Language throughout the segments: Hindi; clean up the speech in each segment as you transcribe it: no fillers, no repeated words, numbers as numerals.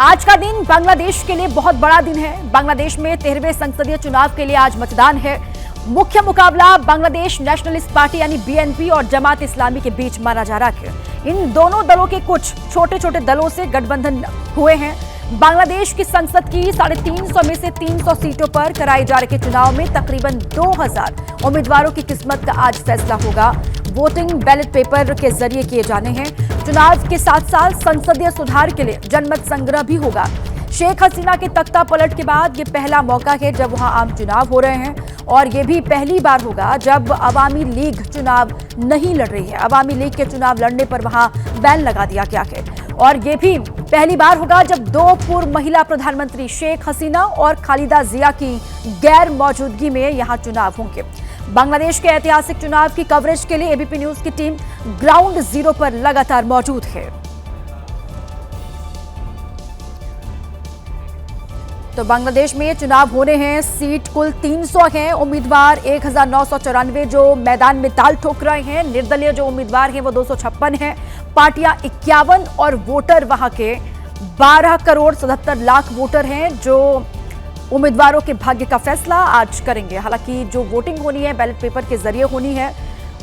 आज का दिन बांग्लादेश के लिए बहुत बड़ा दिन है। बांग्लादेश में 13वें संसदीय चुनाव के लिए आज मतदान है। मुख्य मुकाबला बांग्लादेश नेशनलिस्ट पार्टी यानी बीएनपी और जमात इस्लामी के बीच माना जा रहा है। इन दोनों दलों के कुछ छोटे छोटे दलों से गठबंधन हुए हैं। बांग्लादेश की संसद की 350 में से 300 सीटों पर कराए जा रहे चुनाव में तकरीबन 2000 उम्मीदवारों की किस्मत का आज फैसला होगा। वोटिंग बैलेट पेपर के जरिए किए जाने हैं। चुनाव के साथ साथ संसदीय सुधार के लिए जनमत संग्रह भी होगा। शेख हसीना के तख्ता पलट के बाद ये पहला मौका है जब वहां आम चुनाव हो रहे हैं और ये भी पहली बार होगा जब अवामी लीग चुनाव नहीं लड़ रही है। अवामी लीग के चुनाव लड़ने पर वहां बैन लगा दिया गया है और ये भी पहली बार होगा जब दो पूर्व महिला प्रधानमंत्री शेख हसीना और खालिदा जिया की गैर मौजूदगी में यहां चुनाव होंगे। बांग्लादेश के ऐतिहासिक चुनाव की कवरेज के लिए एबीपी न्यूज की टीम ग्राउंड जीरो पर लगातार मौजूद है। तो बांग्लादेश में चुनाव होने हैं। सीट कुल 300 हैं। उम्मीदवार 1994 जो मैदान में ताल ठोक रहे हैं। निर्दलीय जो उम्मीदवार हैं वो 256 हैं। पार्टियां 51 और वोटर वहां के 12 करोड़ 77 लाख वोटर हैं जो उम्मीदवारों के भाग्य का फैसला आज करेंगे। हालांकि जो वोटिंग होनी है बैलेट पेपर के जरिए होनी है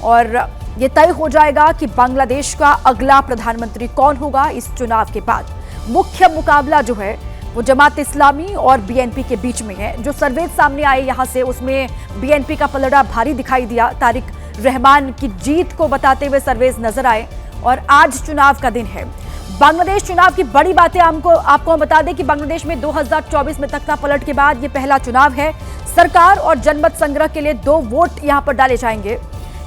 और ये तय हो जाएगा कि बांग्लादेश का अगला प्रधानमंत्री कौन होगा। इस चुनाव के बाद मुख्य मुकाबला जो है वो जमात इस्लामी और बीएनपी के बीच में है। जो सर्वे सामने आए यहां से उसमें बीएनपी का पलड़ा भारी दिखाई दिया। तारिक रहमान की जीत को बताते हुए सर्वे नजर आए और आज चुनाव का दिन है। बांग्लादेश चुनाव की बड़ी बातें आपको हम बता दें कि बांग्लादेश में 2024 में तख्ता पलट के बाद ये पहला चुनाव है। सरकार और जनमत संग्रह के लिए 2 वोट यहां पर डाले जाएंगे।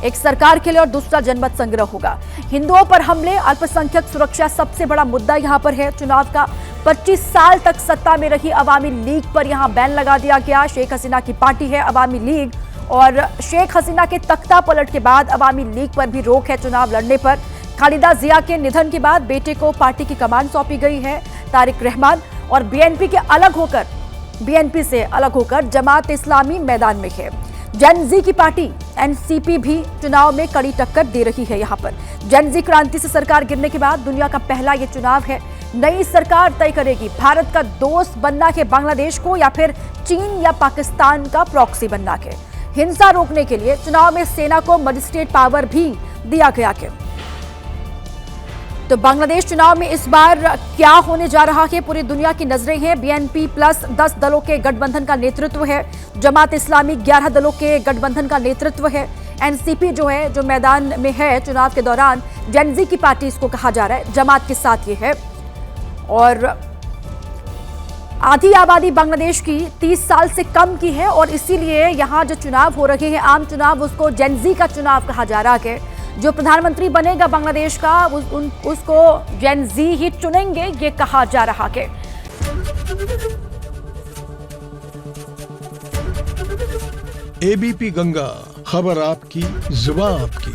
एक सरकार के लिए और दूसरा जनमत संग्रह होगा। हिंदुओं पर हमले, अल्पसंख्यक सुरक्षा सबसे बड़ा मुद्दा यहां पर है चुनाव का। 25 साल तक सत्ता में रही अवामी लीग पर यहां बैन लगा दिया गया। शेख हसीना की पार्टी है अवामी लीग और शेख हसीना के तख्ता पलट के बाद अवामी लीग पर भी रोक है चुनाव लड़ने पर। खालिदा जिया के निधन के बाद बेटे को पार्टी की कमान सौंपी गई है। तारिक रहमान और बीएनपी से अलग होकर जमात इस्लामी मैदान में है। जेनजी की पार्टी एनसीपी भी चुनाव में कड़ी टक्कर दे रही है। यहाँ पर जेनजी क्रांति से सरकार गिरने के बाद दुनिया का पहला ये चुनाव है। नई सरकार तय करेगी भारत का दोस्त बनना है बांग्लादेश को या फिर चीन या पाकिस्तान का प्रॉक्सी बनना है। हिंसा रोकने के लिए चुनाव में सेना को मजिस्ट्रेट पावर भी दिया गया है। तो बांग्लादेश चुनाव में इस बार क्या होने जा रहा है, पूरी दुनिया की नजरें हैं। बीएनपी प्लस 10 दलों के गठबंधन का नेतृत्व है। जमात इस्लामी 11 दलों के गठबंधन का नेतृत्व है। एनसीपी जो है जो मैदान में है चुनाव के दौरान, जेनजी की पार्टी इसको कहा जा रहा है, जमात के साथ ये है। और आधी आबादी बांग्लादेश की 30 साल से कम की है और इसीलिए यहाँ जो चुनाव हो रहे हैं आम चुनाव उसको जेनजी का चुनाव कहा जा रहा है। जो प्रधानमंत्री बनेगा बांग्लादेश का उसको जेनजी ही चुनेंगे ये कहा जा रहा है। एबीपी गंगा, खबर आपकी, जुबान आपकी।